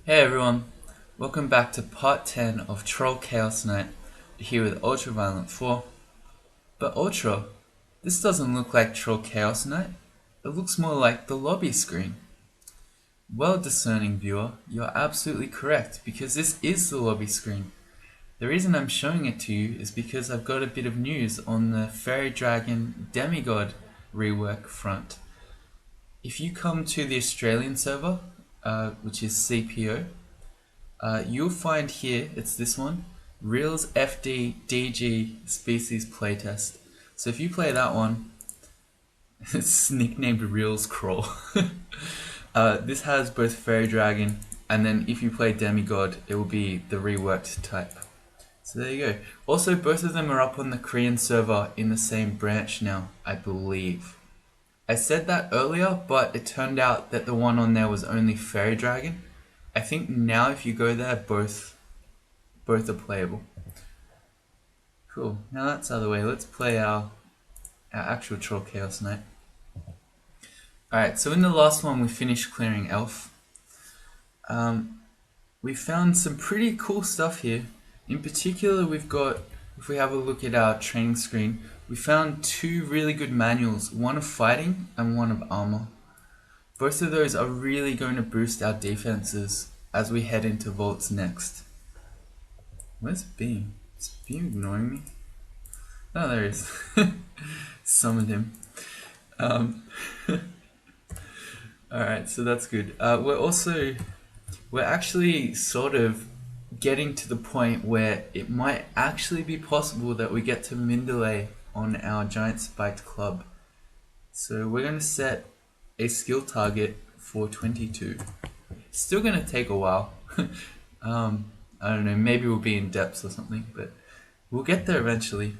Hey everyone, welcome back to part 10 of Troll Chaos Knight, here with Ultraviolent 4. But Ultra, this doesn't look like Troll Chaos Knight, it looks more like the lobby screen. Well, discerning viewer, you're absolutely correct, because this is the lobby screen. The reason I'm showing it to you is because I've got a bit of news on the Fairy Dragon Demigod rework front. If you come to the Australian server, which is CPO, you'll find here, it's this one, Reels FD DG Species Playtest. So if you play that one, it's nicknamed Reels Crawl. This has both Fairy Dragon, and then if you play Demigod, it will be the reworked type. So there you go. Also, both of them are up on the Korean server in the same branch now, I believe. I said that earlier, but it turned out that the one on there was only Fairy Dragon. I think now if you go there, both are playable. Cool. Now that's out of the way. Let's play our actual Troll Chaos Knight. Alright, so in the last one we finished clearing Elf. We found some pretty cool stuff here. In particular, we've got, if we have a look at our training screen, we found two really good manuals, one of fighting and one of armor. Both of those are really going to boost our defenses as we head into Vaults next. Where's Beam? Is Beam ignoring me? Oh, there he is. Summoned him. Alright, so that's good. We're actually sort of getting to the point where it might actually be possible that we get to Mindalay on our giant spiked club. So we're going to set a skill target for 22. Still going to take a while. I don't know, maybe we'll be in depths or something, but we'll get there eventually.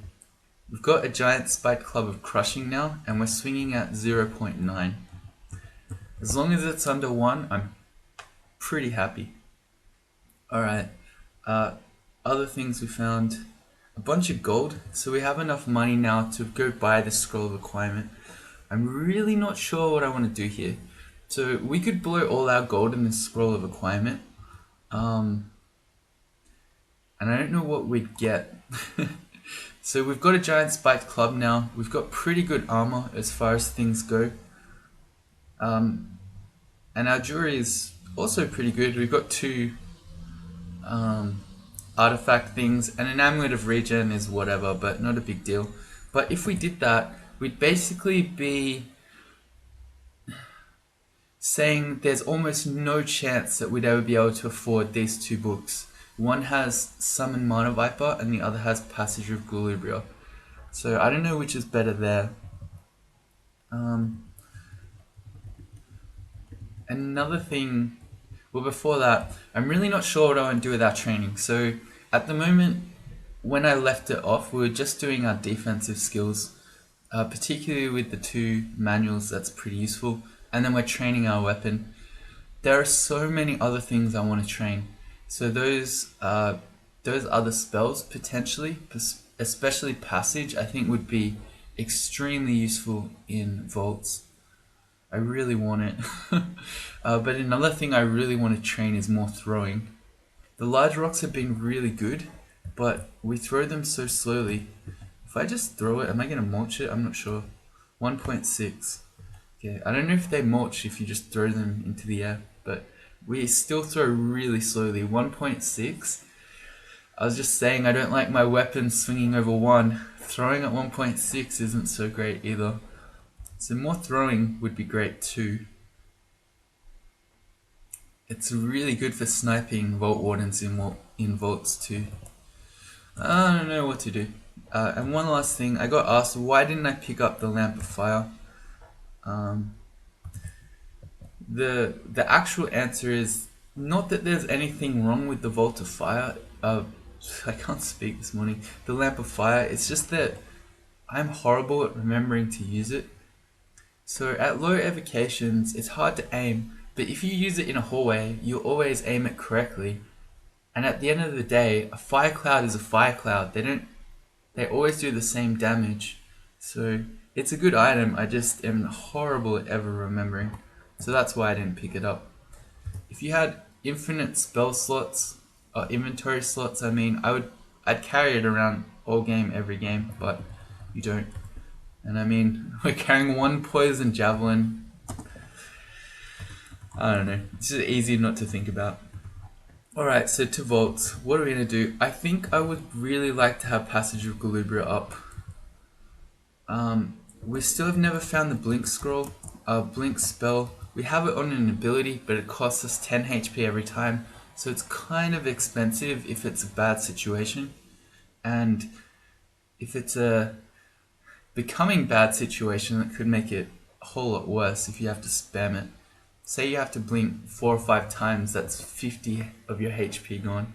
We've got a giant spiked club of crushing now, and we're swinging at 0.9. As long as it's under 1, I'm pretty happy. Alright, other things we found, a bunch of gold, so we have enough money now to go buy the scroll of acquirement. I'm really not sure what I want to do here. So we could blow all our gold in this scroll of acquirement, and I don't know what we'd get. So we've got a giant spiked club now, we've got pretty good armor as far as things go. And our jewelry is also pretty good. We've got two artifact things, and an amulet of regen is whatever, but not a big deal. But if we did that, we'd basically be saying there's almost no chance that we'd ever be able to afford these two books. One has Summon Mana Viper and the other has Passage of Gulubria. So I don't know which is better there. Another thing, well before that, I'm really not sure what I want to do with our training. So at the moment, when I left it off, we were just doing our defensive skills, particularly with the two manuals, that's pretty useful. And then we're training our weapon. There are so many other things I want to train. So those other spells potentially, especially Passage, I think would be extremely useful in Vaults. I really want it. But another thing I really want to train is more throwing. The large rocks have been really good, but we throw them so slowly. If I just throw it, am I going to mulch it? I'm not sure. 1.6. Okay, I don't know if they mulch if you just throw them into the air, but we still throw really slowly. 1.6. I was just saying I don't like my weapon swinging over 1. Throwing at 1.6 isn't so great either. So more throwing would be great too. It's really good for sniping Vault Wardens in Vaults too. I don't know what to do. And one last thing, I got asked why didn't I pick up the Lamp of Fire? The actual answer is not that there's anything wrong with the Vault of Fire. I can't speak this morning. The Lamp of Fire, it's just that I'm horrible at remembering to use it. So at low evocations, it's hard to aim, but if you use it in a hallway, you'll always aim it correctly. And at the end of the day, a fire cloud is a fire cloud. They always do the same damage. So it's a good item, I just am horrible at ever remembering. So that's why I didn't pick it up. If you had infinite spell slots, inventory slots. I mean, I'd carry it around all game, every game, but you don't. And I mean, we're carrying one poison javelin. I don't know. It's just easy not to think about. Alright, so to vaults, what are we going to do? I think I would really like to have Passage of Galubria up. We still have never found the Blink Scroll, Blink spell. We have it on an ability, but it costs us 10 HP every time, so it's kind of expensive if it's a bad situation. And if it's a becoming bad situation, that could make it a whole lot worse if you have to spam it. Say you have to blink 4 or 5 times, that's 50 of your HP gone.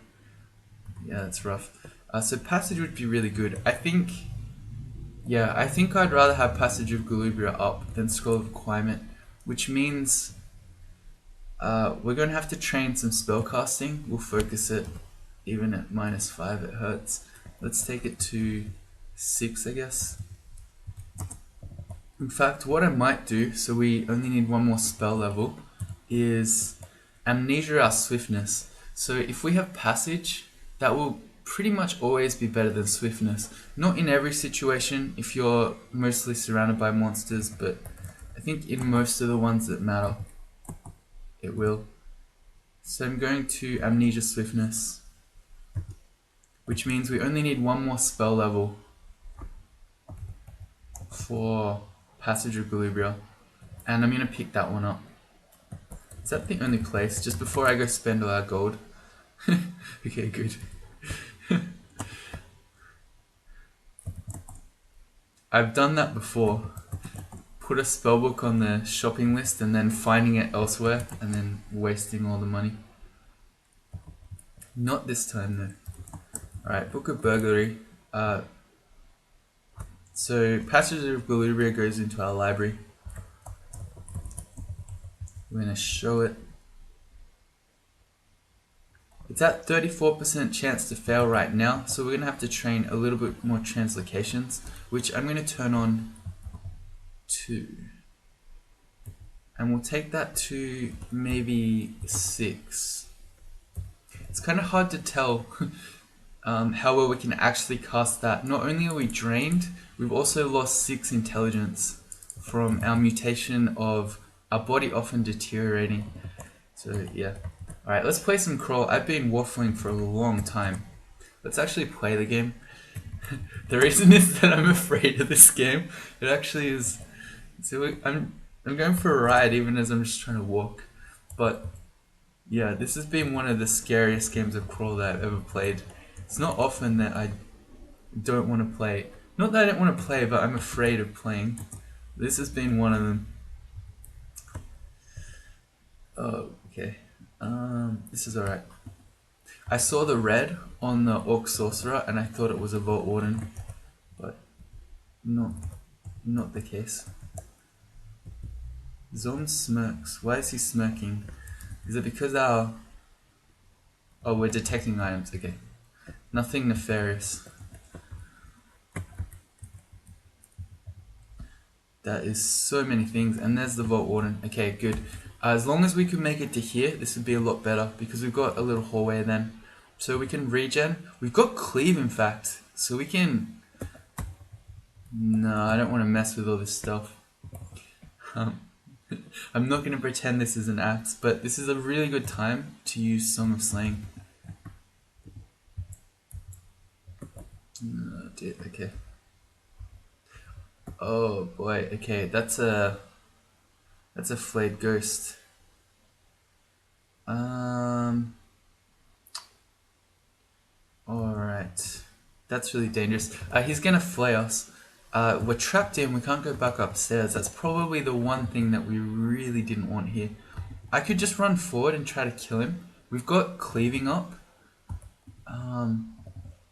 Yeah, that's rough. So Passage would be really good. I think I'd rather have Passage of Galubria up than Scroll of Climate, which means we're going to have to train some spellcasting. We'll focus it, even at -5 it hurts. Let's take it to 6, I guess. In fact, what I might do, so we only need one more spell level, is Amnesia our Swiftness. So if we have Passage, that will pretty much always be better than Swiftness. Not in every situation, if you're mostly surrounded by monsters, but I think in most of the ones that matter, it will. So I'm going to Amnesia Swiftness, which means we only need one more spell level for Passage of Galubria, and I'm going to pick that one up. Is that the only place? Just before I go spend all our gold. Okay, good. I've done that before. Put a spellbook on the shopping list and then finding it elsewhere and then wasting all the money. Not this time though. Alright, Book of Burglary. So Passage of Galubria goes into our library. We're going to show it. It's at 34% chance to fail right now, so we're going to have to train a little bit more translocations, which I'm going to turn on to. And we'll take that to maybe 6. It's kind of hard to tell how well we can actually cast that. Not only are we drained, we've also lost 6 intelligence from our mutation of our body often deteriorating. So yeah. Alright, let's play some Crawl. I've been waffling for a long time. Let's actually play the game. The reason is that I'm afraid of this game. It actually is. So I'm going for a ride even as I'm just trying to walk. But yeah, this has been one of the scariest games of Crawl that I've ever played. It's not often that I don't want to play. Not that I don't want to play, but I'm afraid of playing. This has been one of them. Oh, okay. This is alright. I saw the red on the Orc Sorcerer and I thought it was a Vault Warden, but not the case. Zom smirks. Why is he smirking? Is it because our... Oh, we're detecting items. Okay. Nothing nefarious. That is so many things. And there's the Vault Warden. Okay, good. As long as we can make it to here, this would be a lot better because we've got a little hallway then. So we can regen. We've got cleave in fact. So we can... No, I don't want to mess with all this stuff. I'm not going to pretend this is an axe, but this is a really good time to use Song of Slaying. Oh dear, okay. Oh boy, okay, that's a flayed ghost. Alright. That's really dangerous. He's gonna flay us. We're trapped in, we can't go back upstairs. That's probably the one thing that we really didn't want here. I could just run forward and try to kill him. We've got cleaving up.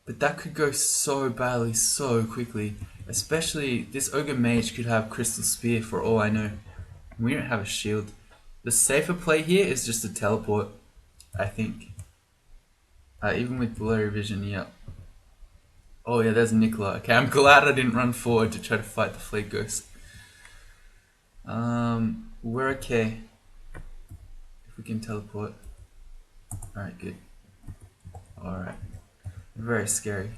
But that could go so badly, so quickly. Especially, this Ogre Mage could have Crystal Spear for all I know. We don't have a shield. The safer play here is just to teleport, I think. Even with blurry vision, yeah. Oh yeah, there's Nicola. Okay, I'm glad I didn't run forward to try to fight the Flayed Ghost. We're okay. If we can teleport. Alright, good. Alright. Very scary.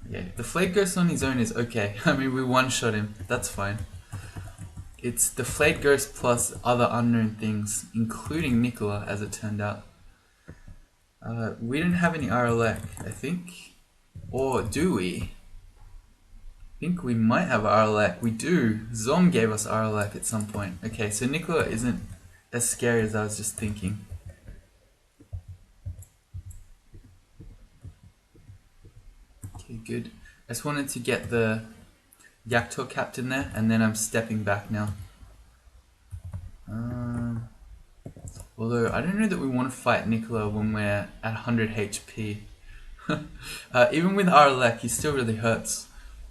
Yeah, the Flayed Ghost on his own is okay. I mean, we one-shot him. That's fine. It's the Flayed Ghost plus other unknown things, including Nicola, as it turned out. We didn't have any RLX, I think. Or do we? I think we might have RLX. We do. Zom gave us RLX at some point. Okay, so Nicola isn't as scary as I was just thinking. Okay, good. I just wanted to get the Yaktor captain there, and then I'm stepping back now. Although, I don't know that we want to fight Nicola when we're at 100 HP. Even with RLX, he still really hurts.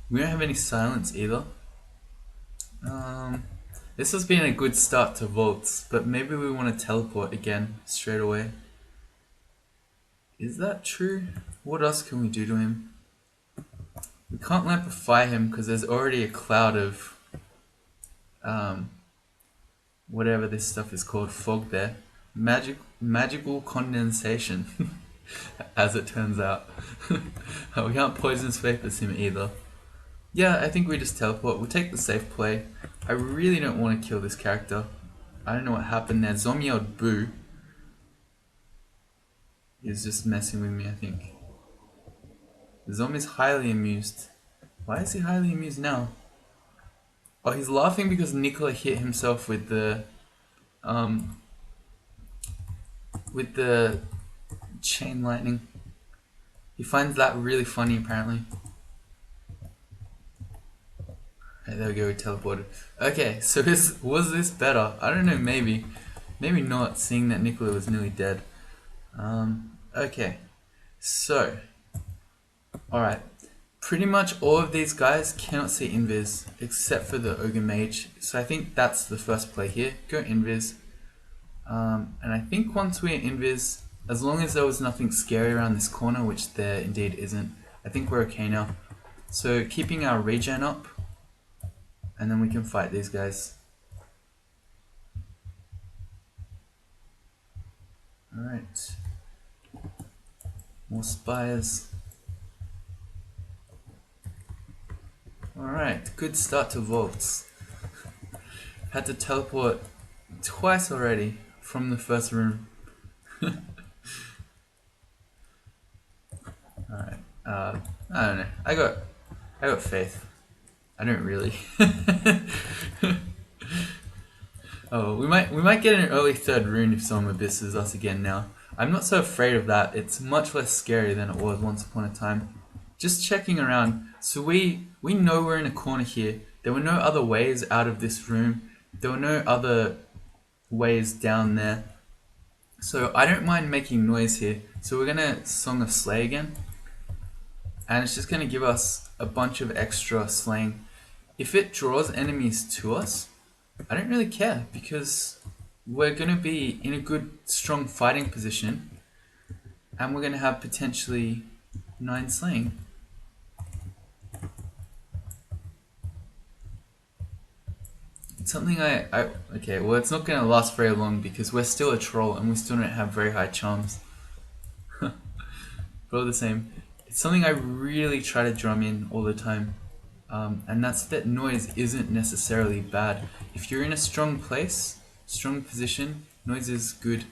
We don't have any silence either. This has been a good start to vaults, but maybe we want to teleport again straight away. Is that true? What else can we do to him? We can't Lamplify him because there's already a cloud of whatever this stuff is called, fog there. Magical condensation, as it turns out. We can't poisonous vapors him either. Yeah, I think we just teleport. We'll take the safe play. I really don't want to kill this character. I don't know what happened there. Zom yelled boo. He's just messing with me, I think. Zom is highly amused. Why is he highly amused now? Oh, he's laughing because Nicola hit himself with the chain lightning. He finds that really funny, apparently. Okay, there we go, we teleported. Okay, so was this better? I don't know, maybe. Maybe not, seeing that Nicola was nearly dead. Okay, so, alright. Pretty much all of these guys cannot see invis, except for the Ogre Mage. So I think that's the first play here. Go invis. And I think once we're invis, as long as there was nothing scary around this corner, which there indeed isn't, I think we're okay now. So keeping our regen up, and then we can fight these guys. Alright. More spires. Alright, good start to vaults. Had to teleport twice already from the first room. Alright, I don't know. I got faith. I don't really. Oh, we might get an early third rune if someone abysses us again now. I'm not so afraid of that. It's much less scary than it was once upon a time. Just checking around. So we know we're in a corner here. There were no other ways out of this room. There were no other ways down there. So I don't mind making noise here. So we're gonna Song of Slay again. And it's just gonna give us a bunch of extra slaying. If it draws enemies to us, I don't really care because we're gonna be in a good, strong fighting position. And we're gonna have potentially 9 slaying. It's something okay, well it's not going to last very long because we're still a troll and we still don't have very high charms. But all the same, it's something I really try to drum in all the time. And that's that noise isn't necessarily bad. If you're in a strong place, strong position, noise is good.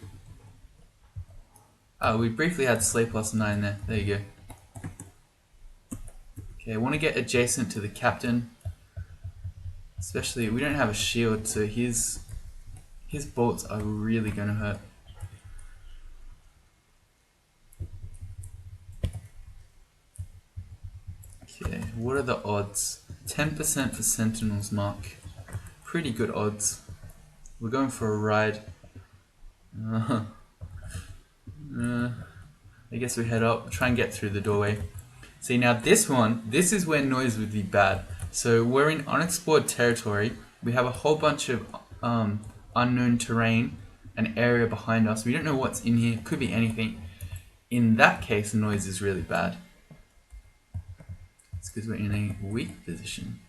We briefly had Slay plus 9 there. There you go. Okay, I want to get adjacent to the captain. Especially, we don't have a shield, so his bolts are really gonna hurt. Okay, what are the odds? 10% for Sentinel's Mark. Pretty good odds. We're going for a ride. I guess we head up, try and get through the doorway. See, now this is where noise would be bad. So we're in unexplored territory. We have a whole bunch of unknown terrain, an area behind us. We don't know what's in here. Could be anything. In that case, noise is really bad. It's because we're in a weak position.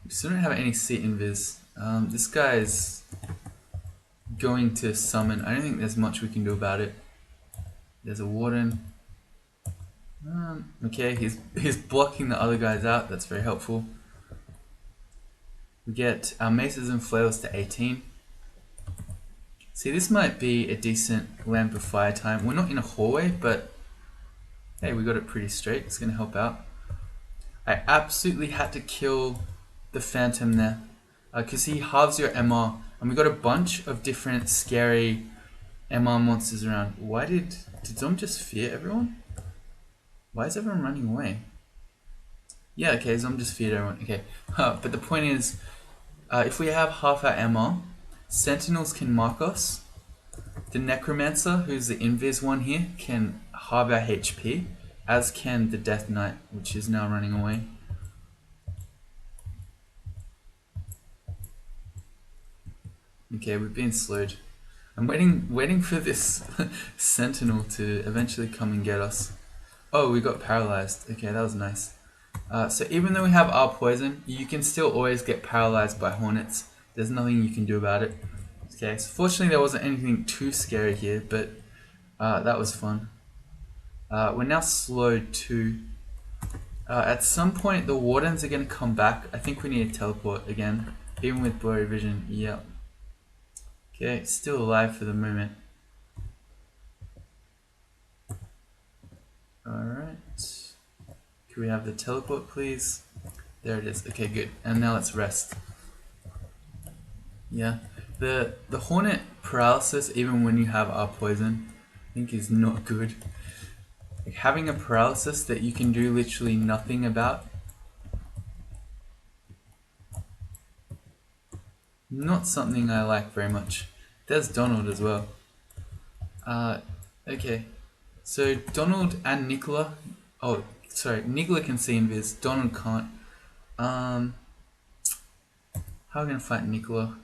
We still don't have any seat invis. This guy's going to summon. I don't think there's much we can do about it. There's a warden. Okay, he's blocking the other guys out. That's very helpful. We get our maces and flails to 18. See, this might be a decent lamp of fire time. We're not in a hallway, but hey, we got it pretty straight. It's going to help out. I absolutely had to kill the phantom there because he halves your MR, and we got a bunch of different scary MR monsters around. Why did Zom just fear everyone? Why is everyone running away? Yeah, okay, Zom just feared everyone. Okay, but the point is, if we have half our MR, Sentinels can mark us. The Necromancer, who's the invis one here, can halve our HP, as can the Death Knight, which is now running away. Okay, we've been slowed. I'm waiting for this Sentinel to eventually come and get us. Oh, we got paralyzed. Okay, that was nice. So even though we have our poison, you can still always get paralyzed by hornets. There's nothing you can do about it. Okay, so fortunately there wasn't anything too scary here, but that was fun. We're now slowed too. At some point the wardens are going to come back. I think we need to teleport again, even with blurry vision. Yeah. Okay, still alive for the moment. Alright. Can we have the teleport please? There it is. Okay, good. And now let's rest. Yeah. The hornet paralysis, even when you have our poison, I think is not good. Like having a paralysis that you can do literally nothing about. Not something I like very much. There's Donald as well. Okay. So Donald and Nicola. Oh, sorry. Nicola can see invis. Donald can't. How are we gonna fight Nicola?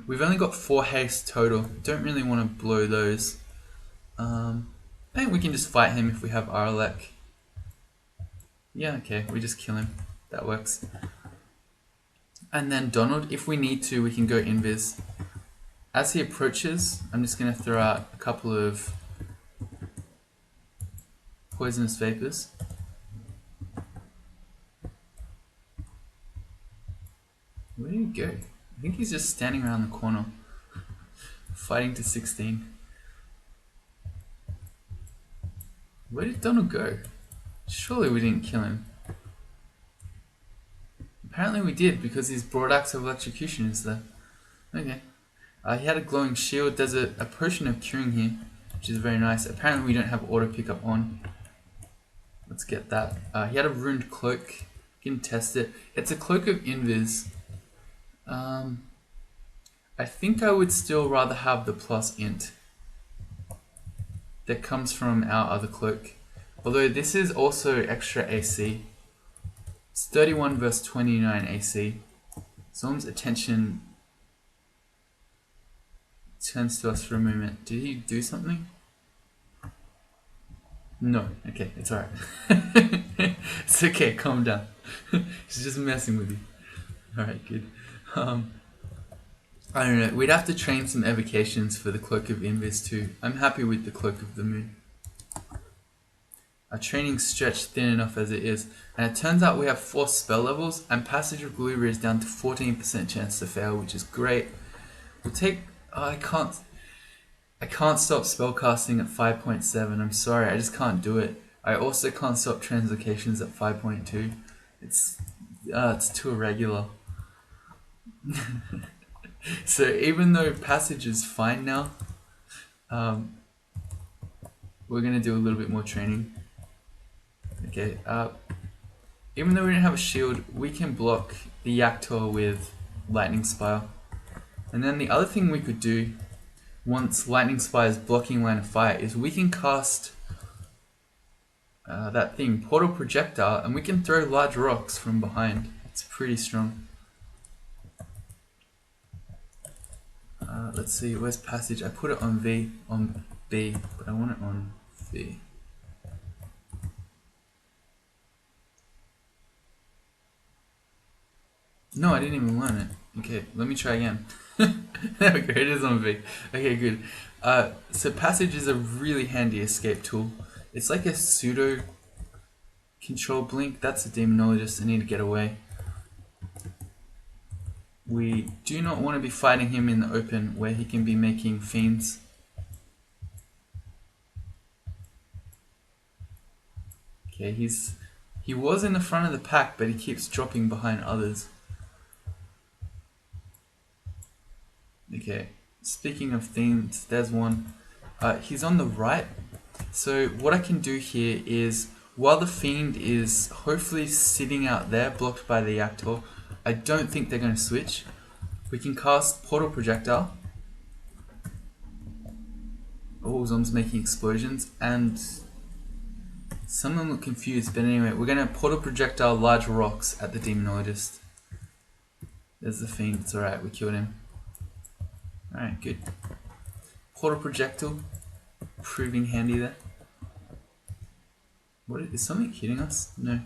We've only got 4 haste total. Don't really want to blow those. I think we can just fight him if we have Arlek. Yeah, okay, we just kill him. That works. And then Donald, if we need to, we can go invis. As he approaches, I'm just going to throw out a couple of poisonous vapors. Where did he go? I think he's just standing around the corner. Fighting to 16. Where did Donald go? Surely we didn't kill him. Apparently we did, because his broad axe of electrocution is there. Okay. He had a glowing shield. There's a potion of curing here, which is very nice. Apparently we don't have auto pickup on. Let's get that. He had a ruined cloak. You can test it. It's a cloak of invis. I think I would still rather have the plus int that comes from our other cloak. Although this is also extra AC. It's 31 versus 29 AC. Someone's attention turns to us for a moment. Did he do something? No. Okay, it's alright. It's okay, calm down. He's just messing with you. Alright, good. I don't know, we'd have to train some evocations for the Cloak of Invis too. I'm happy with the Cloak of the Moon. Our training's stretched thin enough as it is, and it turns out we have 4 spell levels, and Passage of Gloria is down to 14% chance to fail, which is great. We'll take... Oh, I can't stop spellcasting at 5.7, I'm sorry, I just can't do it. I also can't stop translocations at 5.2. It's too irregular. So even though Passage is fine now, we're going to do a little bit more training. Okay, even though we don't have a shield, we can block the Yaktor with Lightning Spire. And then the other thing we could do, once Lightning Spire is blocking line of fire, is we can cast that thing, Portal Projectile, and we can throw large rocks from behind. It's pretty strong. Let's see, where's Passage? I put it on B, but I want it on V. No, I didn't even learn it. Okay, let me try again. There we go, it is on V. Okay, good. So passage is a really handy escape tool. It's like a pseudo control blink. That's a demonologist. I need to get away. We do not want to be fighting him in the open where he can be making fiends. Okay, he was in the front of the pack, but he keeps dropping behind others. Okay, speaking of fiends, there's one. He's on the right. So what I can do here is, while the fiend is hopefully sitting out there blocked by the actor, I don't think they're going to switch. We can cast Portal Projectile. Oh, Zom's making explosions, and some of them look confused, but anyway, we're going to Portal Projectile large rocks at the Demonologist. There's the fiend, it's alright, we killed him. Alright, good. Portal Projectile, proving handy there. What is something hitting us? No.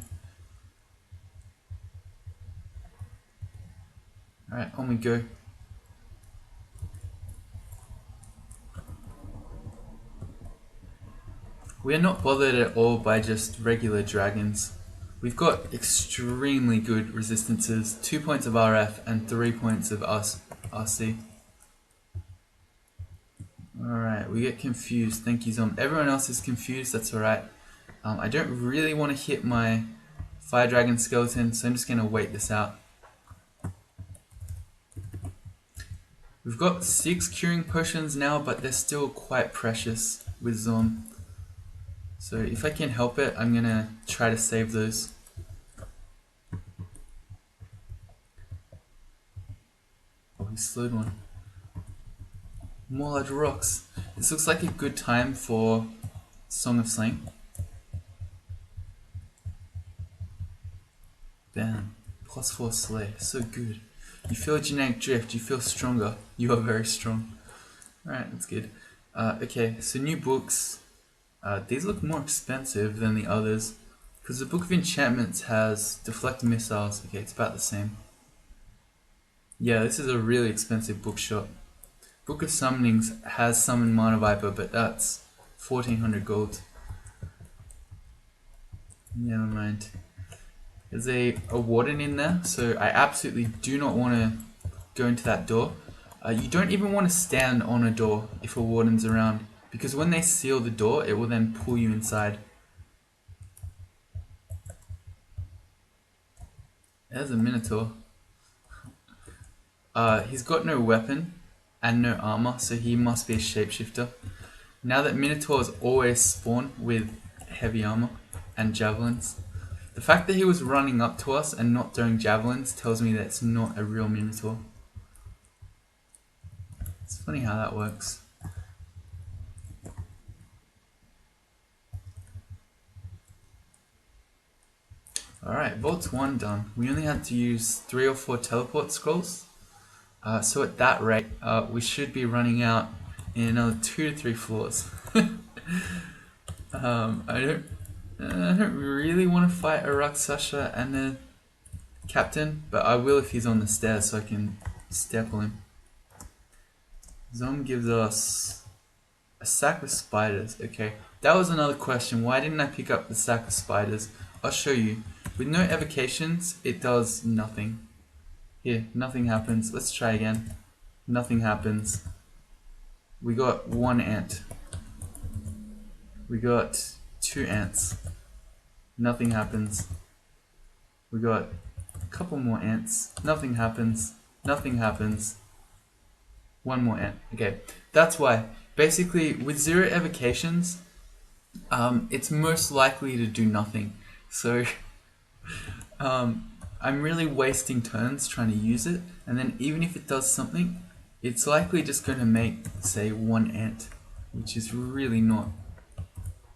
Alright, on we go. We are not bothered at all by just regular dragons. We've got extremely good resistances, 2 points of RF and 3 points of RC. Alright, we get confused, thank you Zom. Everyone else is confused, that's alright. I don't really want to hit my Fire Dragon skeleton, so I'm just going to wait this out. We've got 6 curing potions now, but they're still quite precious with Zom. So if I can help it, I'm going to try to save those. Oh, he slowed one. More large rocks. This looks like a good time for Song of Slaying. Bam. +4 slay. So good. You feel a genetic drift. You feel stronger. You are very strong. Alright, that's good. Okay, so new books. These look more expensive than the others, because the Book of Enchantments has deflect missiles. Okay, it's about the same. Yeah, this is a really expensive bookshop. Book of Summonings has Summon Mana Viper, but that's 1400 gold. Never mind. There's a warden in there, so I absolutely do not want to go into that door. You don't even want to stand on a door if a warden's around, because when they seal the door, it will then pull you inside. There's a Minotaur. He's got no weapon and no armor, so he must be a shapeshifter. Now that Minotaurs always spawn with heavy armor and javelins, the fact that he was running up to us and not throwing javelins tells me that it's not a real Minotaur. It's funny how that works. Alright, Vault's 1 done. We only had to use 3 or 4 teleport scrolls. So at that rate, we should be running out in another 2 to 3 floors. I don't really want to fight a Rakshasa and a captain, but I will if he's on the stairs so I can staple him. Zom gives us a sack of spiders. Okay, that was another question. Why didn't I pick up the sack of spiders? I'll show you. With no evocations, it does nothing. Here, nothing happens. Let's try again. Nothing happens. We got 1 ant. We got 2 ants. Nothing happens. We got a couple more ants. Nothing happens. Nothing happens. 1 more ant. Okay, that's why. Basically, with 0 evocations, it's most likely to do nothing. So, I'm really wasting turns trying to use it, and then even if it does something, it's likely just going to make, say, 1 ant, which is really not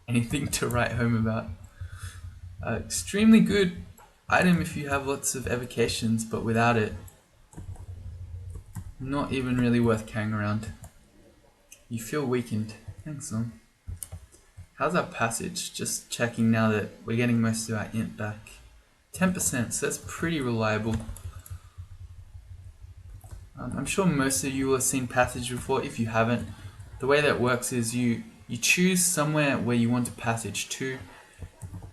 anything to write home about. Extremely good item if you have lots of evocations, but without it, not even really worth carrying around. You feel weakened. Thanks, Zom. How's our passage? Just checking now that we're getting most of our int back. 10%, so that's pretty reliable. I'm sure most of you will have seen passage before. If you haven't, the way that works is you choose somewhere where you want to passage to.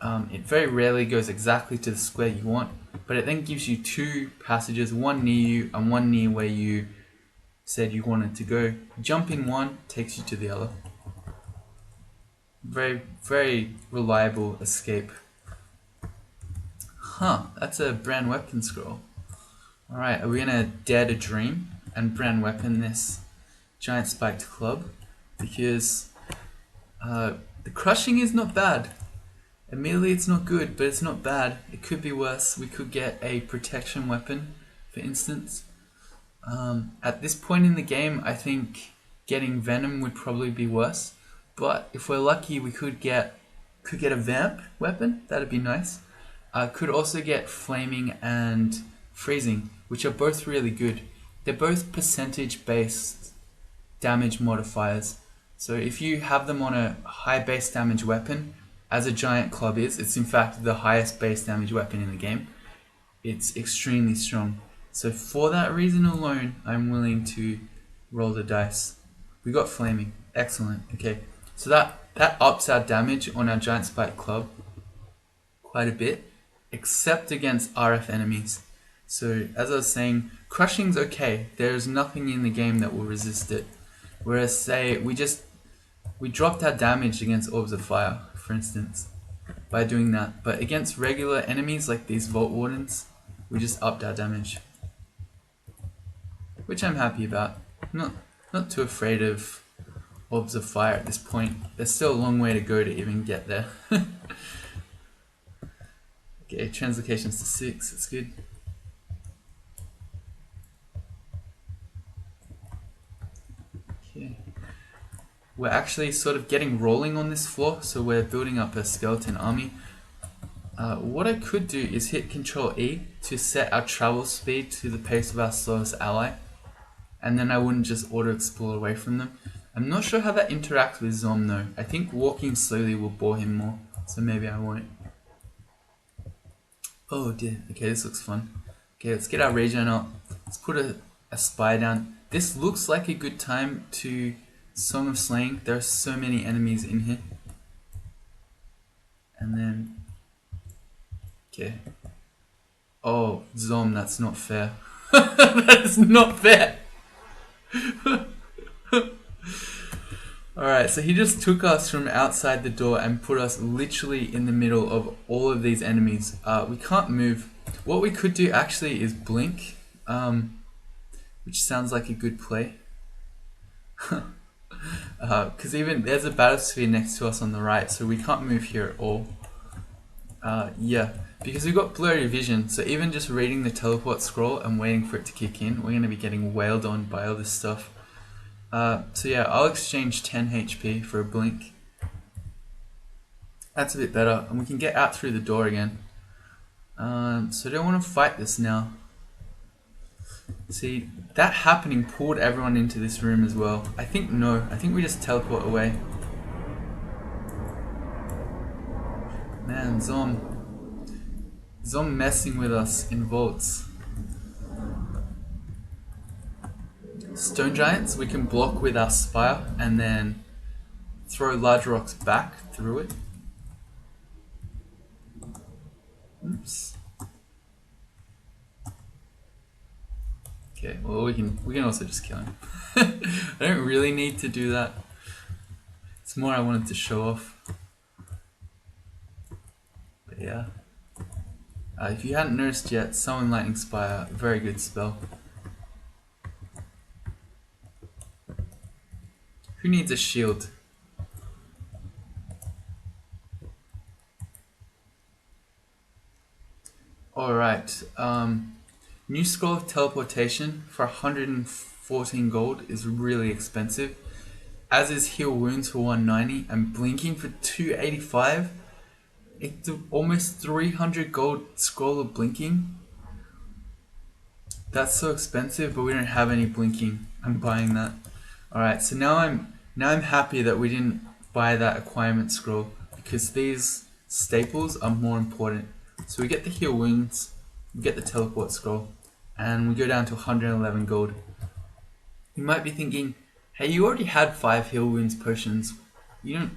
It very rarely goes exactly to the square you want, but it then gives you two passages, one near you and one near where you said you wanted to go. Jumping one takes you to the other. Very, very reliable escape. Huh, that's a brand weapon scroll. Alright, are we gonna dare to dream and brand weapon this giant spiked club? Because the crushing is not bad. Immediately it's not good, but it's not bad. It could be worse. We could get a protection weapon, for instance. At this point in the game, I think getting Venom would probably be worse. But if we're lucky, we could get a vamp weapon. That'd be nice. Could also get flaming and freezing, which are both really good. They're both percentage based damage modifiers. So if you have them on a high base damage weapon, as a giant club is, it's in fact the highest base damage weapon in the game. It's extremely strong. So for that reason alone, I'm willing to roll the dice. We got flaming. Excellent. Okay. So that ups our damage on our giant spike club quite a bit, except against RF enemies. So as I was saying, crushing's okay. There's nothing in the game that will resist it. Whereas say we dropped our damage against orbs of fire, for instance, by doing that. But against regular enemies like these Vault Wardens, we just upped our damage, which I'm happy about. Not too afraid of orbs of fire at this point. There's still a long way to go to even get there. Okay, translocations to 6, that's good. Okay. We're actually sort of getting rolling on this floor, so we're building up a skeleton army. What I could do is hit Control E to set our travel speed to the pace of our slowest ally, and then I wouldn't just auto-explore away from them. I'm not sure how that interacts with Zom though. I think walking slowly will bore him more, so maybe I won't. Oh dear, okay, this looks fun. Okay, let's get our regen up. Let's put a spy down. This looks like a good time to Song of Slaying. There are so many enemies in here. And then, okay. Oh, Zom, that's not fair. That is not fair. Alright, so he just took us from outside the door and put us literally in the middle of all of these enemies. We can't move. What we could do actually is blink, which sounds like a good play. Because even there's a bathysphere next to us on the right, so we can't move here at all. Yeah, because we've got blurry vision, so even just reading the teleport scroll and waiting for it to kick in, we're going to be getting wailed on by all this stuff. So yeah, I'll exchange 10 HP for a blink. That's a bit better, and we can get out through the door again. So I don't want to fight this now. See, that happening pulled everyone into this room as well. I think we just teleport away. Man, Zom messing with us in vaults. Stone giants, we can block with our spire and then throw large rocks back through it. Oops. Okay, well we can also just kill him. I don't really need to do that. It's more I wanted to show off. But yeah. If you hadn't noticed yet, Summon Lightning Spire, very good spell. Who needs a shield? Alright, new scroll of teleportation for 114 gold is really expensive, as is heal wounds for 190 and blinking for 285. It's almost 300 gold scroll of blinking. That's so expensive, but we don't have any blinking. I'm buying that. Alright, so now I'm happy that we didn't buy that acquirement scroll, because these staples are more important. So we get the heal wounds, we get the teleport scroll, and we go down to 111 gold. You might be thinking, hey, you already had 5 heal wounds potions. You don't.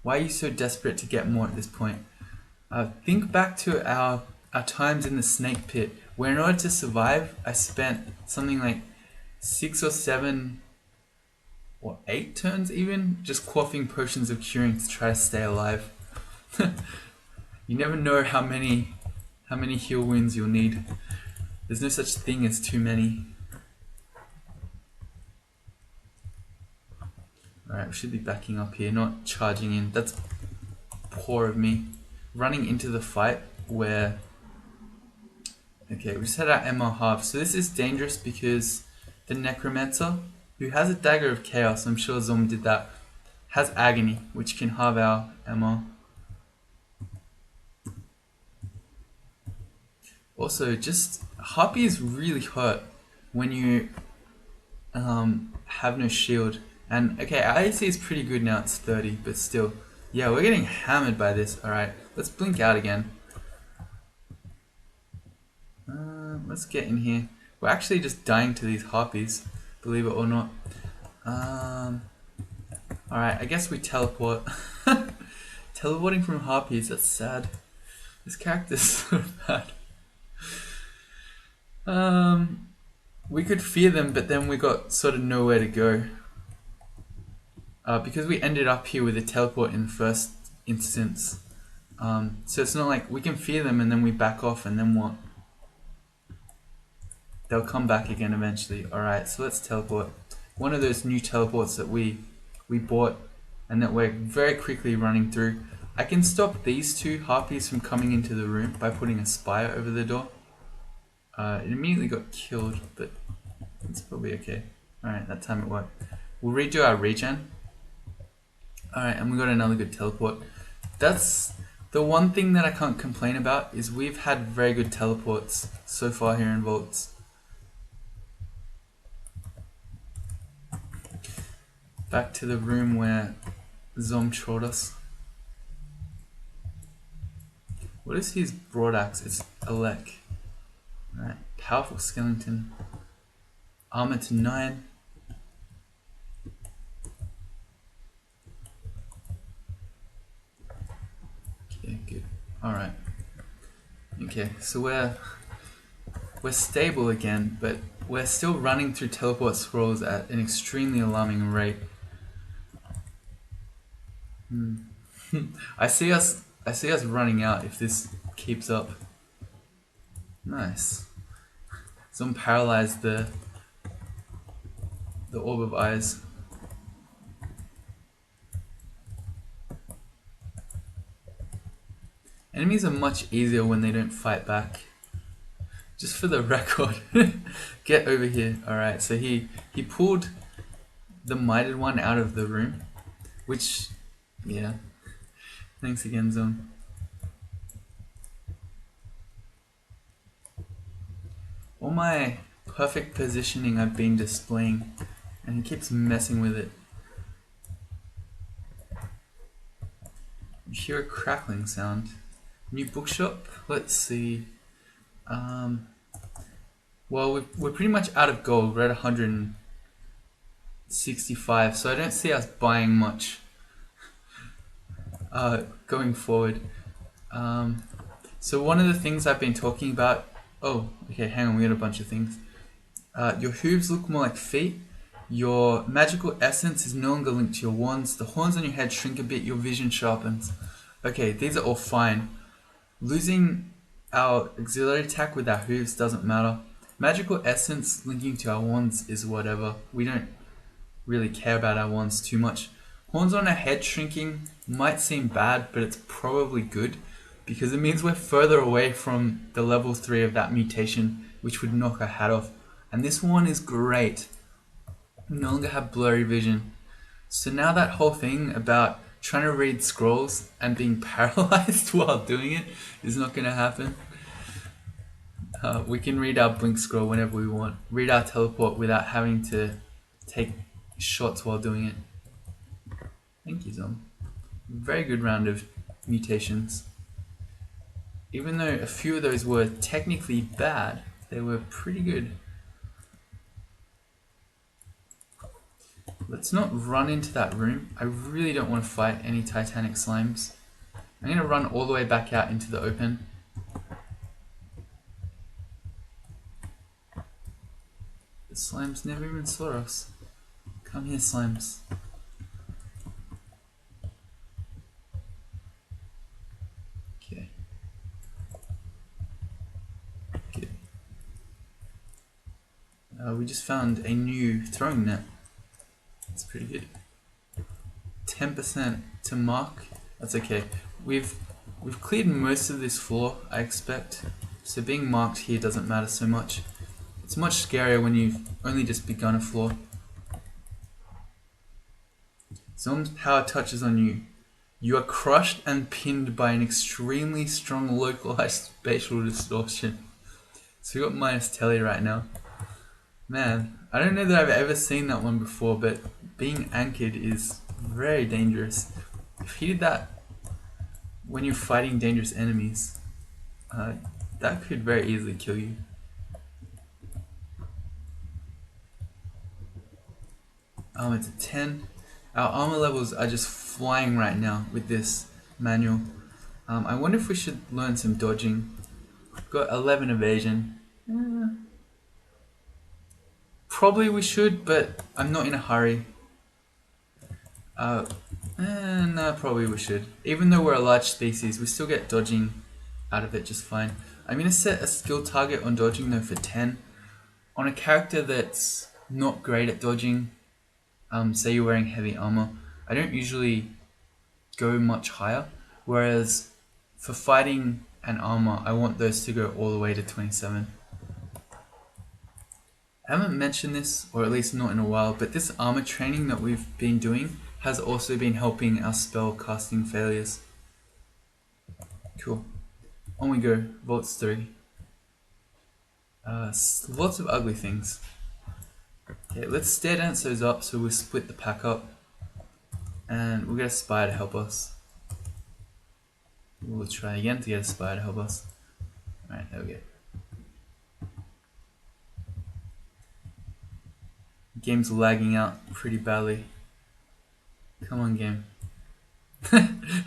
Why are you so desperate to get more at this point? Think back to our times in the snake pit, where in order to survive, I spent something like 6 or 7 or 8 turns even just quaffing potions of curing to try to stay alive. You never know how many heal wounds you'll need. There's no such thing as too many. Alright, we should be backing up here, not charging in. That's poor of me. Running into the fight where... Okay, we just had our MR half. So this is dangerous because the Necromancer, who has a Dagger of Chaos, I'm sure Zom did that, has Agony, which can halve our MR. Also, just Harpies really hurt when you have no shield. And okay, our AC is pretty good now, it's 30, but still. Yeah, we're getting hammered by this. Alright, let's blink out again. Let's get in here. We're actually just dying to these Harpies, believe it or not. Alright, I guess we teleport. Teleporting from Harpies, that's sad. This character's so bad. We could fear them, but then we got sort of nowhere to go. Because we ended up here with a teleport in the first instance. So it's not like we can fear them and then we back off and then what? They'll come back again eventually. Alright, so let's teleport. One of those new teleports that we bought and that we're very quickly running through. I can stop these 2 Harpies from coming into the room by putting a spire over the door. It immediately got killed, but it's probably okay. Alright, that time it worked. We'll redo our regen. Alright, and we got another good teleport. That's the one thing that I can't complain about, is we've had very good teleports so far here in Vaults. Back to the room where Zom trolled us. What is his broadaxe? It's Elec. Alright, powerful skeleton. Armor to 9. Okay, good. Alright. Okay, so we're stable again, but we're still running through teleport scrolls at an extremely alarming rate. I see us running out if this keeps up. Nice. Some paralyzed the orb of eyes. Enemies are much easier when they don't fight back. Just for the record. Get over here. Alright, so he pulled the Mighted One out of the room. Which, yeah. Thanks again, Zone. All my perfect positioning I've been displaying, and he keeps messing with it. You hear a crackling sound. New bookshop? Let's see. Well, we're pretty much out of gold. We're at 165, so I don't see us buying much going forward. So one of the things I've been talking about... Oh, okay, hang on, we got a bunch of things. Your hooves look more like feet. Your magical essence is no longer linked to your wands. The horns on your head shrink a bit. Your vision sharpens. Okay, these are all fine. Losing our auxiliary attack with our hooves doesn't matter. Magical essence linking to our wands is whatever. We don't really care about our wands too much. Horns on our head shrinking might seem bad, but it's probably good because it means we're further away from the level 3 of that mutation, which would knock our hat off. And this one is great. We no longer have blurry vision. So now that whole thing about trying to read scrolls and being paralyzed while doing it is not going to happen. We can read our blink scroll whenever we want. Read our teleport without having to take shots while doing it. Thank you, Zom. Very good round of mutations. Even though a few of those were technically bad, they were pretty good. Let's not run into that room. I really don't want to fight any titanic slimes. I'm going to run all the way back out into the open. The slimes never even saw us. Come here, slimes. Okay. Good. We just found a new throwing net. That's pretty good. 10% to mark. That's okay. We've cleared most of this floor, I expect. So being marked here doesn't matter so much. It's much scarier when you've only just begun a floor. Someone's power touches on you. You are crushed and pinned by an extremely strong localized spatial distortion. So we got minus telly right now. Man, I don't know that I've ever seen that one before, but being anchored is very dangerous. If you did that when you're fighting dangerous enemies, that could very easily kill you. It's a 10. Our armor levels are just flying right now with this manual. I wonder if we should learn some dodging. We've got 11 evasion. Probably we should, but I'm not in a hurry. No, probably we should. Even though we're a large species, we still get dodging out of it just fine. I'm going to set a skill target on dodging though for 10. On a character that's not great at dodging, say you're wearing heavy armor, I don't usually go much higher. Whereas for fighting and armor, I want those to go all the way to 27. I haven't mentioned this, or at least not in a while, but this armor training that we've been doing has also been helping our spell casting failures. Cool. On we go, Vaults 3. Lots of ugly things. Okay, let's stare dance those up so we'll split the pack up. And we'll get a spire to help us. We'll try again to get a spire to help us. Alright, there we go. Game's lagging out pretty badly. Come on, game.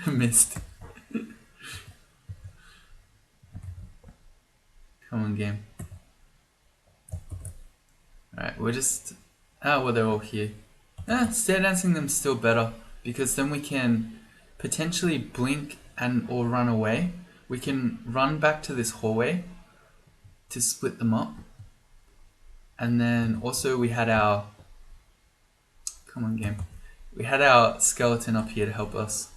Missed. Come on, game. Alright, we're just... well, they're all here. Stair dancing them's still better, because then we can potentially blink and or run away. We can run back to this hallway to split them up. And then also we had our... Come on, game. We had our skeleton up here to help us.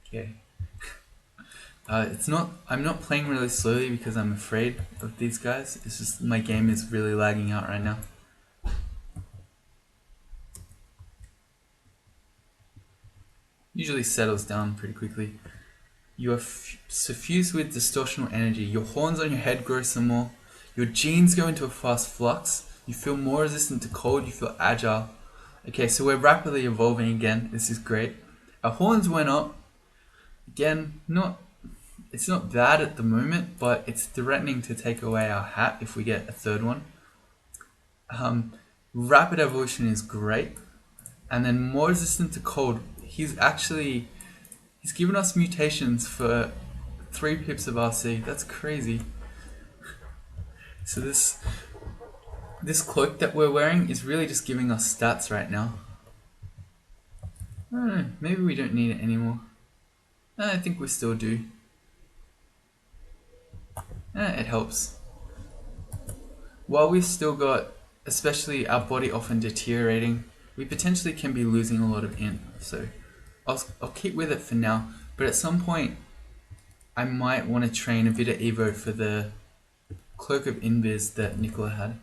Okay. I'm not playing really slowly because I'm afraid of these guys. It's just my game is really lagging out right now. Usually settles down pretty quickly. You are suffused with distortional energy. Your horns on your head grow some more. Your genes go into a fast flux. You feel more resistant to cold. You feel agile. Okay, so we're rapidly evolving again. This is great. Our horns went up. Again, it's not bad at the moment, but it's threatening to take away our hat if we get a third one. Rapid evolution is great. And then more resistant to cold. He's given us mutations for 3 pips of RC. That's crazy. So this cloak that we're wearing is really just giving us stats right now. I don't know, maybe we don't need it anymore. I think we still do. It helps. While we've still got, especially our body often deteriorating, we potentially can be losing a lot of int. So I'll keep with it for now, but at some point I might want to train a bit of Evo for the Cloak of Invis that Nicola had.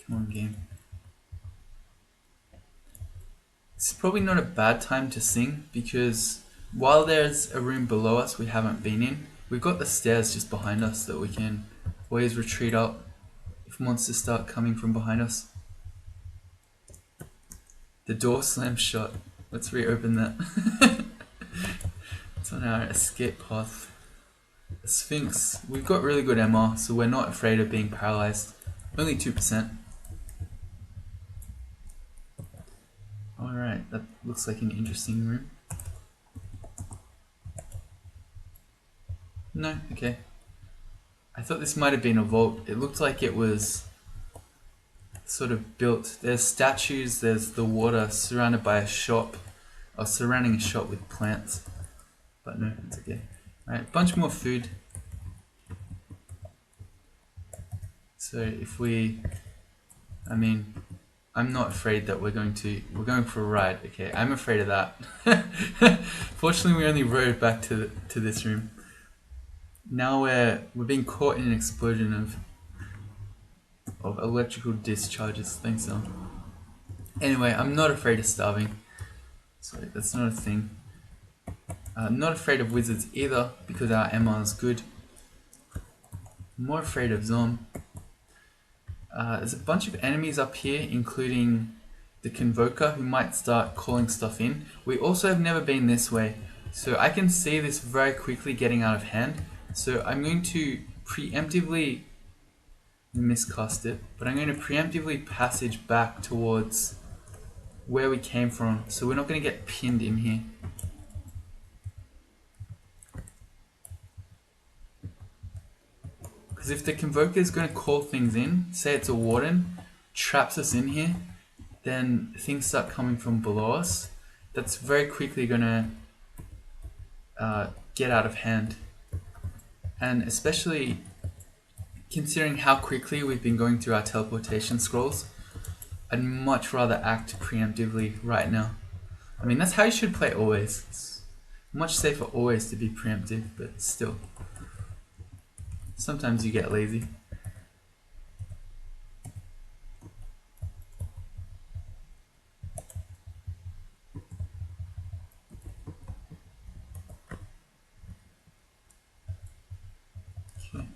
Come on, game. It's probably not a bad time to sing because while there's a room below us we haven't been in, we've got the stairs just behind us that we can always retreat up if monsters start coming from behind us. The door slammed shut. Let's reopen that. It's on our escape path. Sphinx. We've got really good MR, so we're not afraid of being paralyzed. Only 2%. Alright, that looks like an interesting room. No, okay. I thought this might have been a vault. It looked like it was sort of built. There's statues, there's the water surrounded by a shop, or surrounding a shop with plants. But no, it's okay. Alright, bunch more food. So if we, I mean, I'm not afraid that we're going for a ride. Okay, I'm afraid of that. Fortunately, we only rode back to this room. Now we're being caught in an explosion of electrical discharges. Thanks, so. Anyway, I'm not afraid of starving. Sorry, that's not a thing. I'm not afraid of wizards either because our MR is good. I'm more afraid of Zom. There's a bunch of enemies up here, including the Convoker, who might start calling stuff in. We also have never been this way, so I can see this very quickly getting out of hand. So I'm going to preemptively miscast it, but I'm going to preemptively passage back towards where we came from, so we're not going to get pinned in here. Because if the Convoker is going to call things in, say it's a Warden, traps us in here, then things start coming from below us. That's very quickly going to get out of hand. And especially considering how quickly we've been going through our teleportation scrolls, I'd much rather act preemptively right now. I mean, that's how you should play always. It's much safer always to be preemptive, but still. Sometimes you get lazy. Okay.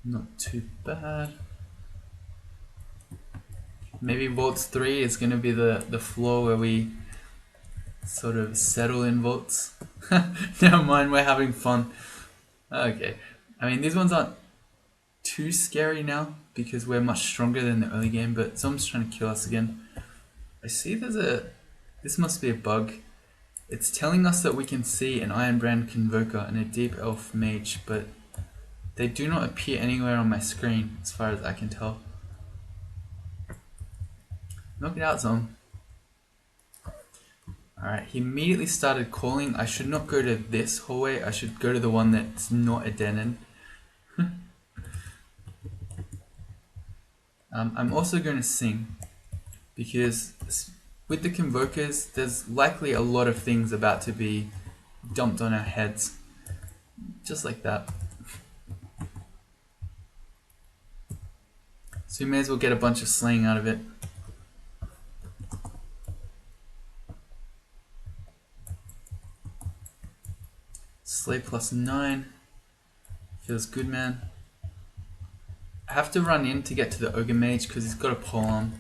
Not too bad. Maybe Vaults 3 is going to be the floor where we sort of settle in Vaults. Never mind, we're having fun. Okay. I mean, these ones aren't too scary now because we're much stronger than the early game, but someone's trying to kill us again. I see this must be a bug. It's telling us that we can see an Iron Brand Convoker and a Deep Elf Mage, but they do not appear anywhere on my screen as far as I can tell. Knock it out, Zom. Alright, he immediately started calling. I should not go to this hallway, I should go to the one that's not a dead end. I'm also going to sing, because with the Convokers, there's likely a lot of things about to be dumped on our heads. Just like that. So we may as well get a bunch of slaying out of it. Slay plus 9. Feels good, man. I have to run in to get to the Ogre Mage because he's got a polearm.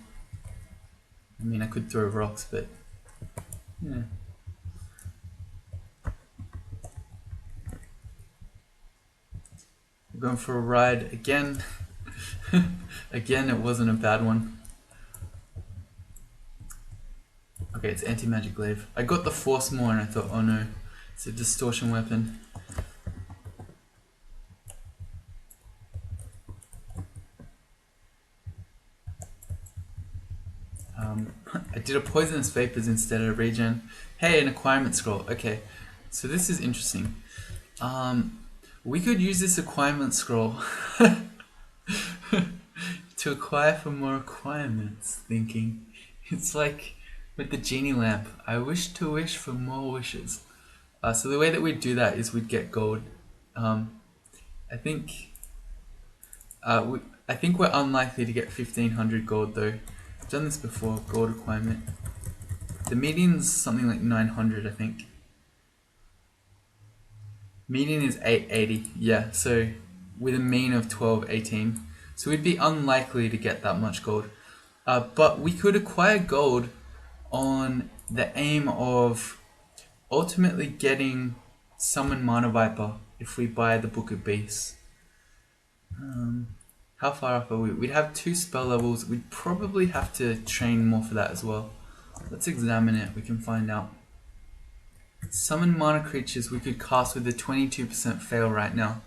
I mean, I could throw rocks, but yeah. We're going for a ride again. Again, it wasn't a bad one. Okay, it's anti-magic glaive. I got the Force Maw and I thought, oh no, it's a distortion weapon. I did a poisonous vapors instead of regen. Hey, an acquirement scroll. Okay, so this is interesting. We could use this acquirement scroll to acquire for more requirements. Thinking, it's like with the genie lamp. I wish to wish for more wishes. So the way that we'd do that is we'd get gold. I think we're unlikely to get 1500 gold though. I've done this before, gold requirement. The median's something like 900, I think. Median is 880, yeah, so with a mean of 1218. So we'd be unlikely to get that much gold. but we could acquire gold on the aim of ultimately getting Summon Mana Viper if we buy the Book of Beasts. How far up are we? We'd have 2 spell levels. We'd probably have to train more for that as well. Let's examine it. We can find out. Summon mana creatures we could cast with a 22% fail right now.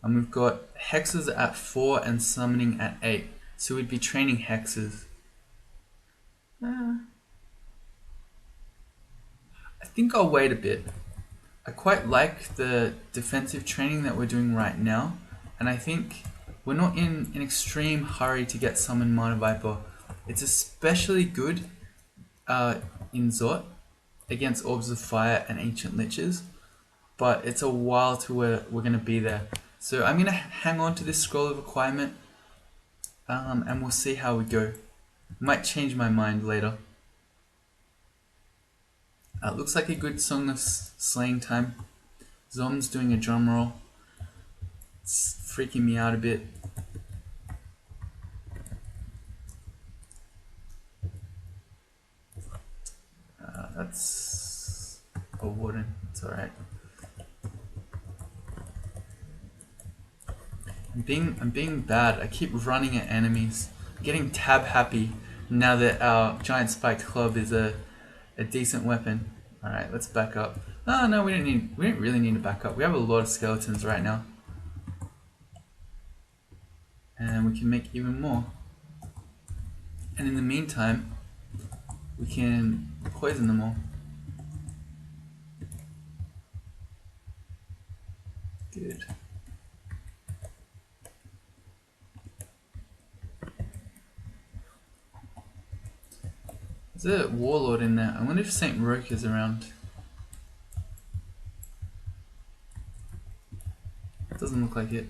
And we've got hexes at 4 and summoning at 8. So we'd be training hexes. I think I'll wait a bit. I quite like the defensive training that we're doing right now. And I think we're not in an extreme hurry to get Summon Mana Viper. It's especially good in Zot against Orbs of Fire and Ancient Liches. But it's a while to where we're going to be there. So I'm going to hang on to this Scroll of Acquirement. And we'll see how we go. Might change my mind later. Looks like a good Song of Slaying time. Zom's doing a drum roll. It's freaking me out a bit. That's a warden. It's alright. I'm being bad. I keep running at enemies. I'm getting tab happy now that our giant spiked club is a decent weapon. Alright, let's back up. Oh no, we didn't really need to back up. We have a lot of skeletons right now. And we can make even more. And in the meantime, we can poison them all. Good. There's a warlord in there. I wonder if Saint Roke is around. Doesn't look like it.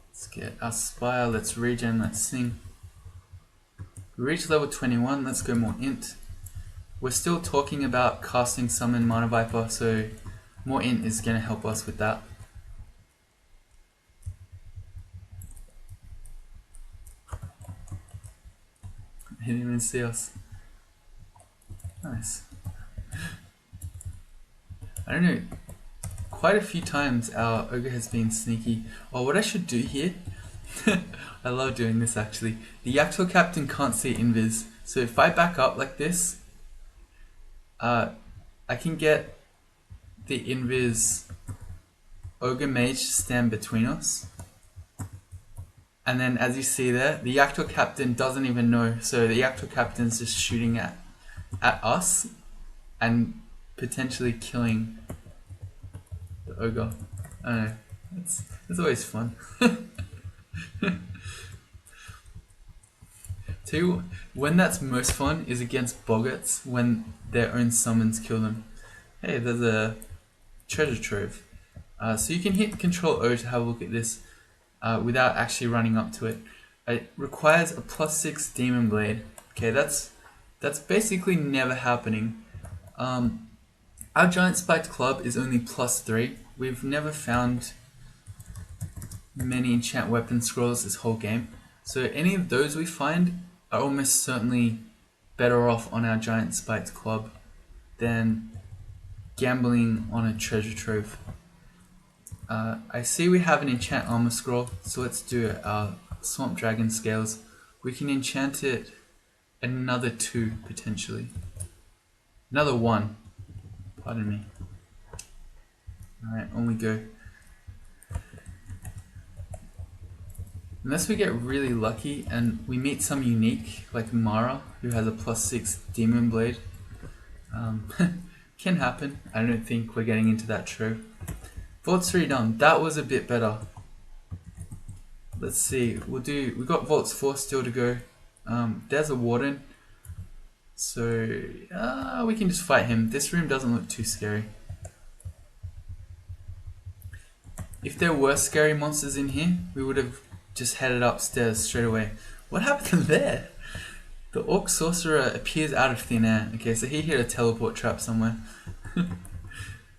Let's get our spire, let's regen, let's sing. We reached level 21, let's go more int. We're still talking about casting Summon Mana Viper, so more int is going to help us with that. He didn't even see us. Nice. I don't know, quite a few times our ogre has been sneaky. Oh, what I should do here, I love doing this actually. The actual captain can't see invis, so if I back up like this, I can get the invis ogre mage to stand between us. And then as you see there, the actual captain doesn't even know, so the actual captain's just shooting at us and potentially killing the ogre. I don't know, it's always fun. Tell you when that's most fun is against boggarts, when their own summons kill them. Hey, there's a treasure trove. So you can hit Control O to have a look at this without actually running up to it. It requires a +6 Demon Blade. Okay, that's basically never happening. Our Giant Spiked Club is only +3. We've never found many enchant weapon scrolls this whole game. So any of those we find are almost certainly better off on our Giant Spiked Club than gambling on a treasure trove. I see we have an enchant armor scroll, so let's do it. Swamp Dragon Scales. We can enchant it another 2 potentially. Another 1. Pardon me. Alright, on we go. Unless we get really lucky and we meet some unique, like Mara, who has a +6 Demon Blade. Can happen. I don't think we're getting into that trove. Vault's 3 done. That was a bit better. Let's see. We've got Vaults 4 still to go. There's a Warden. So we can just fight him. This room doesn't look too scary. If there were scary monsters in here, we would have just headed upstairs straight away. What happened there? The Orc Sorcerer appears out of thin air. Okay, so he hit a teleport trap somewhere.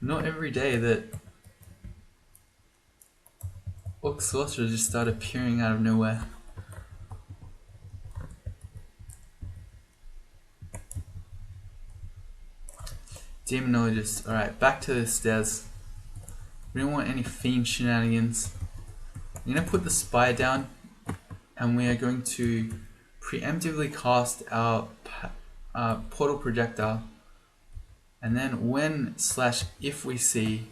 Not every day that Orc Sorcerer just started appearing out of nowhere. Demonologist. Alright, back to the stairs. We don't want any fiend shenanigans. I'm going to put the spire down, and we are going to preemptively cast our portal projectile, and then when / if we see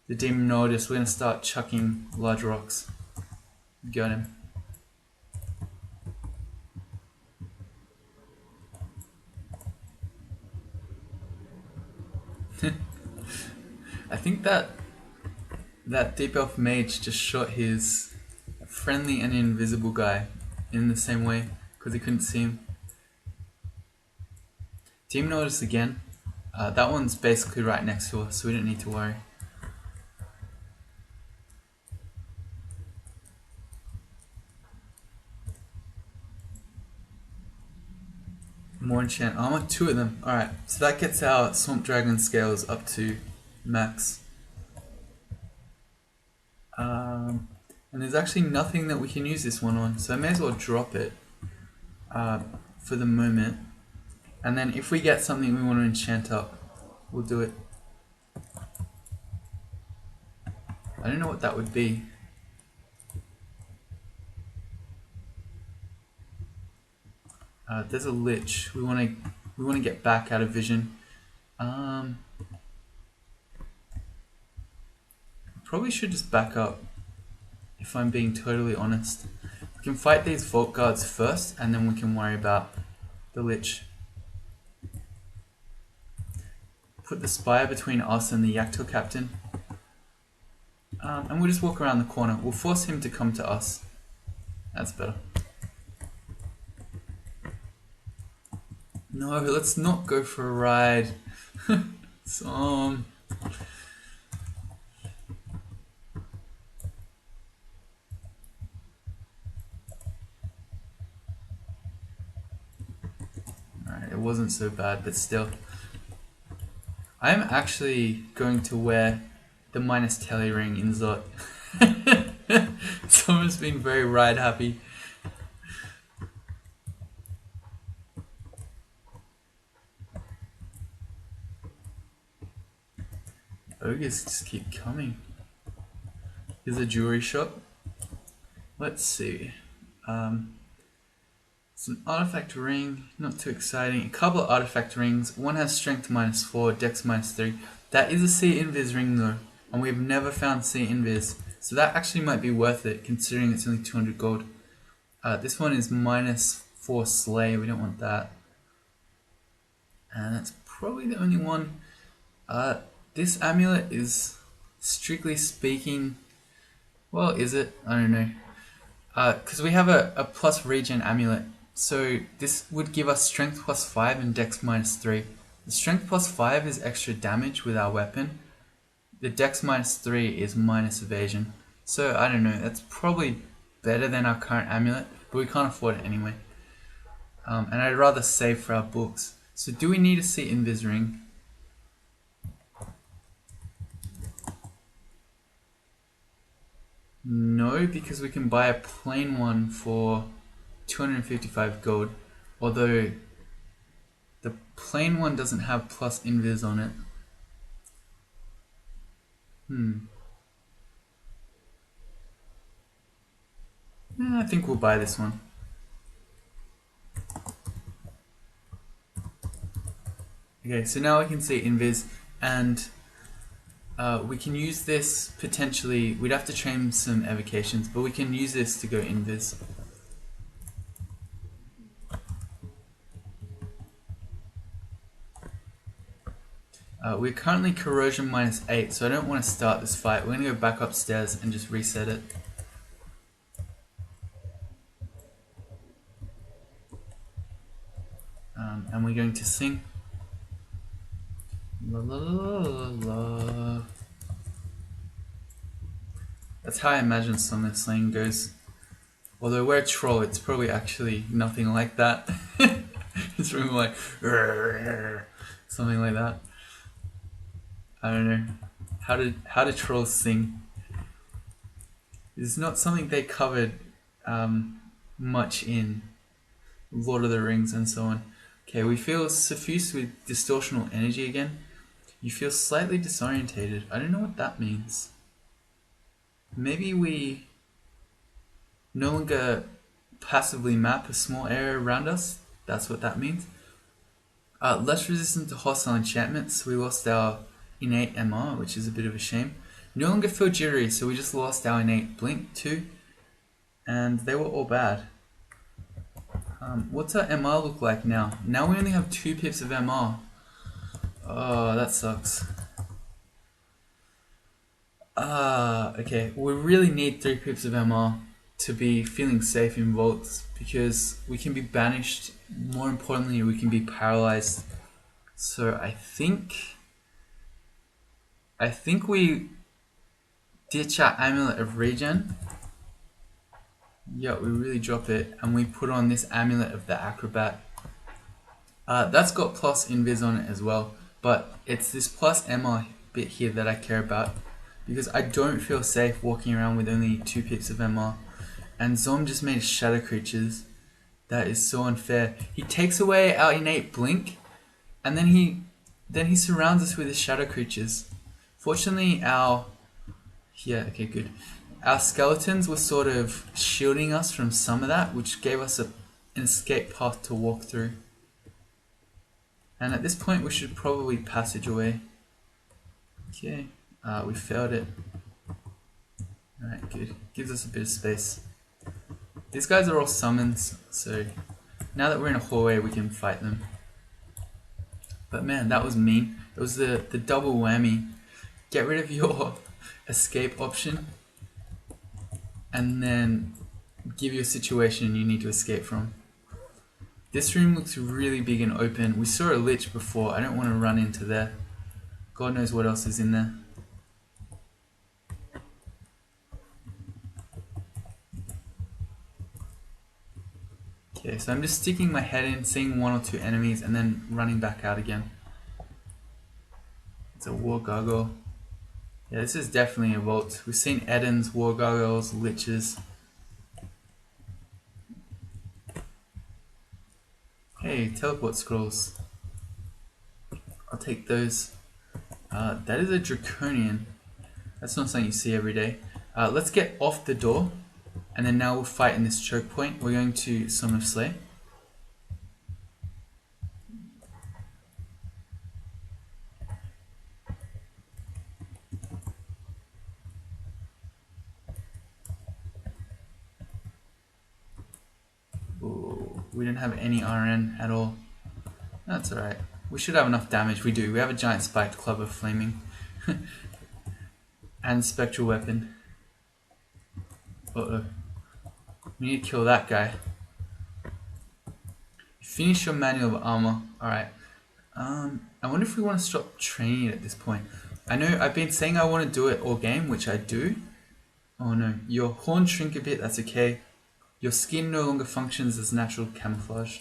the demonologist, we're going to start chucking large rocks. Got him. I think that deep elf mage just shot his friendly and invisible guy in the same way because he couldn't see him. Demonologist again. That one's basically right next to us, so we don't need to worry. More enchant armor, 2 of them. Alright, so that gets our Swamp Dragon scales up to max. And there's actually nothing that we can use this one on, so I may as well drop it for the moment. And then if we get something we want to enchant up, we'll do it. I don't know what that would be. There's a lich. We want to get back out of vision. Probably should just back up, if I'm being totally honest. We can fight these vault guards first, and then we can worry about the lich. Put the spire between us and the Yakto captain. And we'll just walk around the corner. We'll force him to come to us. That's better. No, let's not go for a ride. Alright, it wasn't so bad, but still. I'm actually going to wear the minus telly ring in Zot. Someone's been very ride happy. Ogres just keep coming. Here's a jewelry shop. Let's see. It's an artifact ring, not too exciting. A couple of artifact rings. One has strength -4, dex -3. That is a sea invis ring though, and we've never found sea invis. So that actually might be worth it considering it's only 200 gold. This one is -4 slay, we don't want that. And that's probably the only one. This amulet is, strictly speaking, well, is it? I don't know. Because we have a plus regen amulet. So this would give us strength +5 and dex -3. The strength +5 is extra damage with our weapon. The dex -3 is minus evasion. So I don't know, that's probably better than our current amulet, but we can't afford it anyway. And I'd rather save for our books. So do we need a sea invis ring? No, because we can buy a plain one for 255 gold, although the plain one doesn't have plus invis on it. I think we'll buy this one. Okay, so now we can see invis, and we can use this potentially. We'd have to train some evocations, but we can use this to go invis. We're currently corrosion -8, so I don't want to start this fight. We're going to go back upstairs and just reset it. And we're going to sing. La, la, la, la, la. That's how I imagine some of the slang goes. Although we're a troll, it's probably actually nothing like that. It's really like something like that. I don't know. How do trolls sing? It's not something they covered much in Lord of the Rings and so on. Okay, we feel suffused with distortional energy again. You feel slightly disorientated. I don't know what that means. Maybe we no longer passively map a small area around us. That's what that means. Less resistant to hostile enchantments. We lost our innate MR, which is a bit of a shame. No longer feel jittery, so we just lost our innate blink too. And they were all bad. What's our MR look like now? Now we only have 2 pips of MR. Oh, that sucks. Okay. We really need 3 pips of MR to be feeling safe in vaults because we can be banished. More importantly, we can be paralyzed. So I think we ditch our Amulet of Regen. Yeah, we really drop it, and we put on this Amulet of the Acrobat. That's got plus invis on it as well, but it's this plus MR bit here that I care about because I don't feel safe walking around with only 2 pips of MR. And Zom just made shadow creatures. That is so unfair. He takes away our innate blink, and then he surrounds us with his shadow creatures. Fortunately, okay, good. Our skeletons were sort of shielding us from some of that, which gave us an escape path to walk through. And at this point, we should probably passage away. Okay, we failed it. Alright, good. Gives us a bit of space. These guys are all summons, so now that we're in a hallway, we can fight them. But man, that was mean. It was the double whammy. Get rid of your escape option, and then give you a situation you need to escape from. This room looks really big and open. We saw a lich before. I don't want to run into there. God knows what else is in there. Okay, so I'm just sticking my head in, seeing 1 or 2 enemies, and then running back out again. It's a war gargoyle. Yeah, this is definitely a vault. We've seen Edens, war gargoyles, liches. Hey, teleport scrolls. I'll take those. That is a draconian. That's not something you see every day. Let's get off the door, and then now we'll fight in this choke point. We're going to Son of Slay. Ooh, we didn't have any RN at all. That's alright. We should have enough damage. We do. We have a giant spiked club of flaming. And spectral weapon. Uh-oh. We need to kill that guy. Finish your manual of armor. Alright. I wonder if we want to stop training at this point. I know I've been saying I want to do it all game, which I do. Oh no. Your horns shrink a bit. That's okay. Your skin no longer functions as natural camouflage.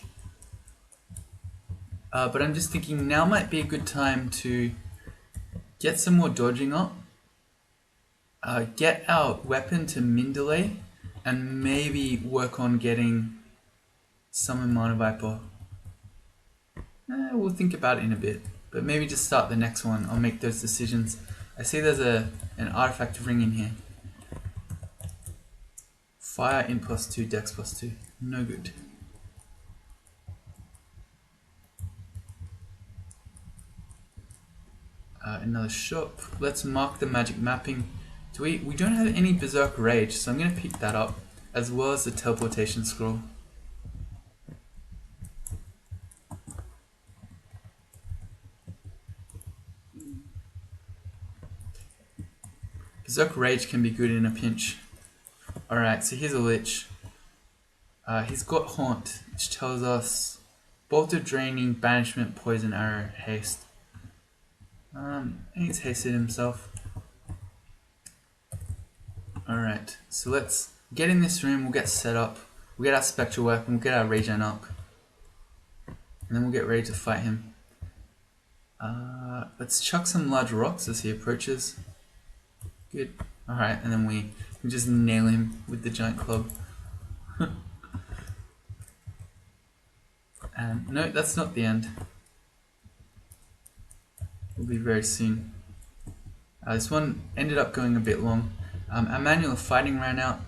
But I'm just thinking now might be a good time to get some more dodging up. Get our weapon to min delay, and maybe work on getting Summon Mana Viper. We'll think about it in a bit, but maybe just start the next one. I'll make those decisions. I see there's an artifact ring in here. Fire in +2, dex +2. No good. Another shop. Let's mark the magic mapping. We don't have any Berserk Rage, so I'm going to pick that up, as well as the Teleportation Scroll. Berserk Rage can be good in a pinch. Alright, so here's a Lich. He's got Haunt, which tells us Bolt of Draining, Banishment, Poison Arrow, Haste. He's hasted himself. Alright, so let's get in this room, we'll get set up, we'll get our Spectral Weapon, we'll get our Regen up, and then we'll get ready to fight him. Let's chuck some large rocks as he approaches. Good. Alright, and then we Just nail him with the giant club. And no, that's not the end. Will be very soon. This one ended up going a bit long. Our manual of fighting ran out.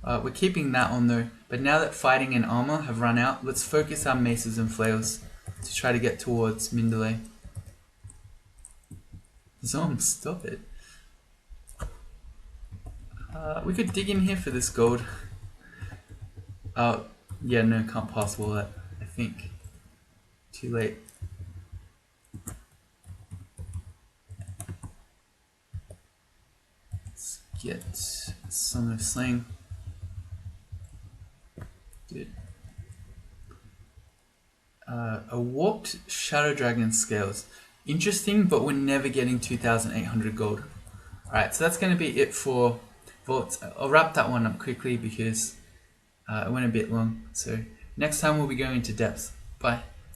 We're keeping that on though, but now that fighting and armor have run out, let's focus our maces and flails to try to get towards Mindalay. Zom, stop it. We could dig in here for this gold. Yeah, no, can't pass wall that, I think. Too late. Let's get some of sling. Good. A warped Shadow Dragon scales. Interesting, but we're never getting 2,800 gold. Alright, so that's going to be it for vaults. I'll wrap that one up quickly because it went a bit long. So next time we'll be going into depth. Bye.